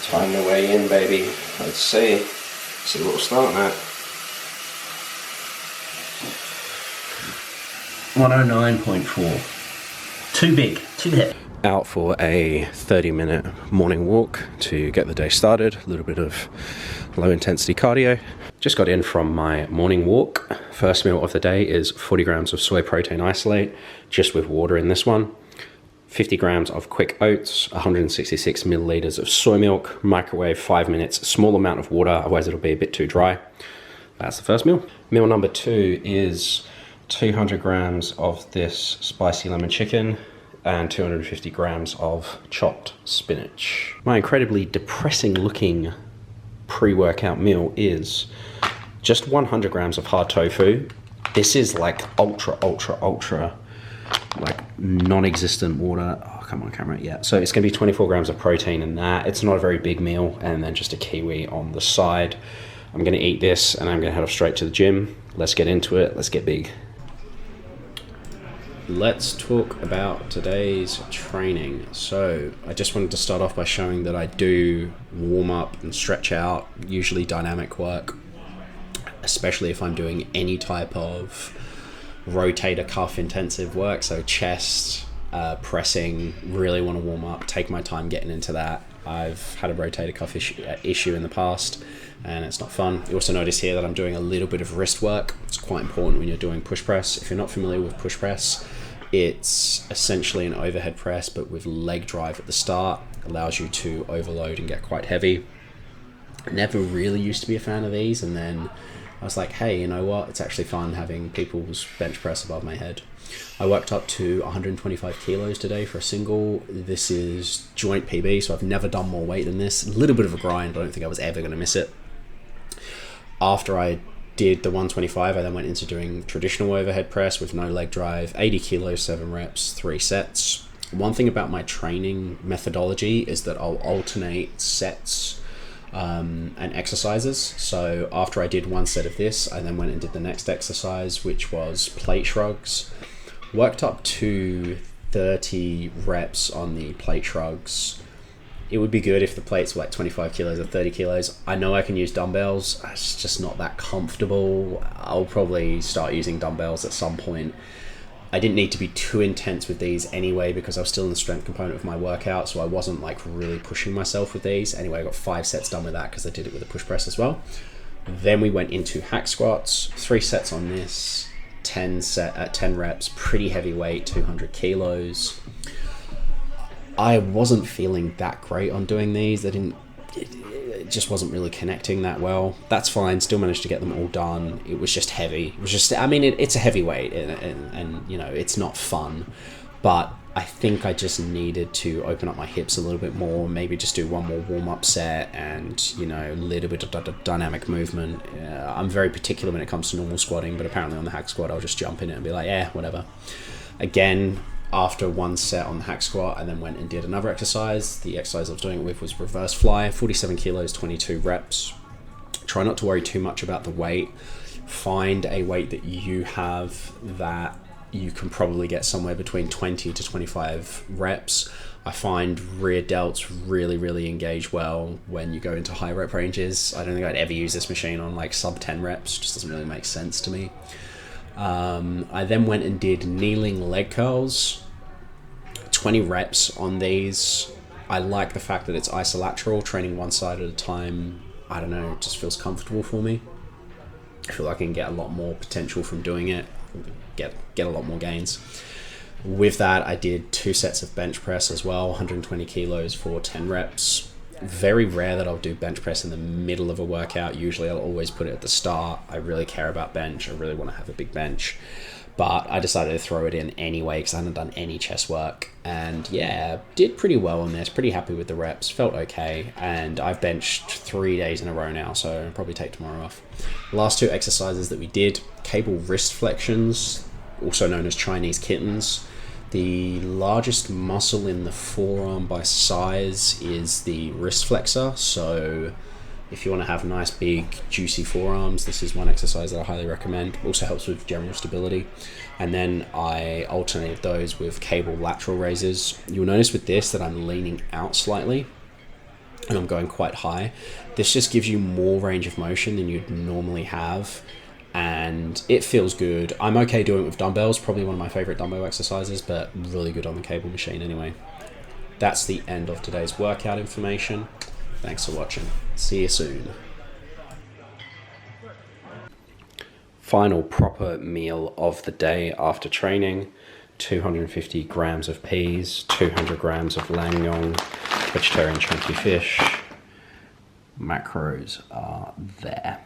Time to weigh in, baby. Let's see what we're starting at. 109.4. Too big, too heavy. Out for a 30-minute morning walk to get the day started. A little bit of low-intensity cardio. Just got in from my morning walk. First meal of the day is 40 grams of soy protein isolate, just with water in this one. 50 grams of quick oats, 166 milliliters of soy milk, microwave 5 minutes, small amount of water, otherwise it'll be a bit too dry. That's the first meal. Meal number 2 is 200 grams of this spicy lemon chicken and 250 grams of chopped spinach. My incredibly depressing looking pre-workout meal is just 100 grams of hard tofu. This is like ultra like non-existent water. Oh, come on camera. Yeah, so it's gonna be 24 grams of protein in that. It's not a very big meal, and then just a kiwi on the side. I'm gonna eat this and I'm gonna head off straight to the gym. Let's get into it. Let's get big. Let's talk about today's training. So I just wanted to start off by showing that I do warm up and stretch out, usually dynamic work, especially if I'm doing any type of rotator cuff intensive work, so chest, pressing. Really want to warm up, take my time getting into that. I've had a rotator cuff issue in the past and it's not fun. You also notice here that I'm doing a little bit of wrist work. It's quite important when you're doing push press. If you're not familiar with push press, it's essentially an overhead press but with leg drive at the start. Allows you to overload and get quite heavy. Never really used to be a fan of these, and then I was like, hey, you know what? It's actually fun having people's bench press above my head. I worked up to 125 kilos today for a single. This is joint PB, so I've never done more weight than this. A little bit of a grind. I don't think I was ever going to miss it. After I did the 125, I then went into doing traditional overhead press with no leg drive, 80 kilos, 7 reps, 3 sets. One thing about my training methodology is that I'll alternate sets and exercises. So after I did one set of this, I then went and did the next exercise, which was plate shrugs. Worked up to 30 reps on the plate shrugs. It would be good if the plates were like 25 kilos or 30 kilos. I know I can use dumbbells. It's just not that comfortable. I'll probably start using dumbbells at some point. I didn't need to be too intense with these anyway because I was still in the strength component of my workout, so I wasn't like really pushing myself with these. Anyway, I got 5 sets done with that because I did it with a push press as well. Then we went into hack squats, 3 sets on this, 10 reps, pretty heavy weight, 200 kilos. I wasn't feeling that great on doing these. It just wasn't really connecting that well. That's fine, still managed to get them all done. It was just heavy. It was just, I mean, it's a heavy weight and you know, it's not fun, but I think I just needed to open up my hips a little bit more, maybe just do one more warm-up set and, you know, a little bit of dynamic movement. I'm very particular when it comes to normal squatting, but apparently on the hack squat, I'll just jump in it and be like, yeah, whatever. Again, after one set on the hack squat, I then went and did another exercise. The exercise I was doing it with was reverse fly, 47 kilos, 22 reps. Try not to worry too much about the weight. Find a weight that you have that you can probably get somewhere between 20 to 25 reps. I find rear delts really engage well when you go into high rep ranges. I don't think I'd ever use this machine on like sub 10 reps. Just doesn't really make sense to me. I then went and did kneeling leg curls, 20 reps on these. I like the fact that it's isolateral, training one side at a time. I don't know, it just feels comfortable for me. I feel like I can get a lot more potential from doing it, get a lot more gains. With that, I did 2 sets of bench press as well, 120 kilos for 10 reps. Very rare that I'll do bench press in the middle of a workout. Usually I'll always put it at the start. I really care about bench. I really want to have a big bench. But I decided to throw it in anyway because I hadn't done any chest work. And yeah, did pretty well on this. Pretty happy with the reps. Felt okay. And I've benched 3 days in a row now, so I'll probably take tomorrow off. Last 2 exercises that we did, cable wrist flexions, also known as Chinese kittens. The largest muscle in the forearm by size is the wrist flexor. So if you want to have nice, big, juicy forearms, this is one exercise that I highly recommend. Also helps with general stability. And then I alternated those with cable lateral raises. You'll notice with this that I'm leaning out slightly. and I'm going quite high, this just gives you more range of motion than you'd normally have, and it feels good. I'm okay doing it with dumbbells, probably one of my favorite dumbbell exercises, but really good on the cable machine anyway. That's the end of today's workout information. Thanks for watching. See you soon. Final proper meal of the day after training: 250 grams of peas, 200 grams of lamb, vegetarian chunky fish. Macros are there.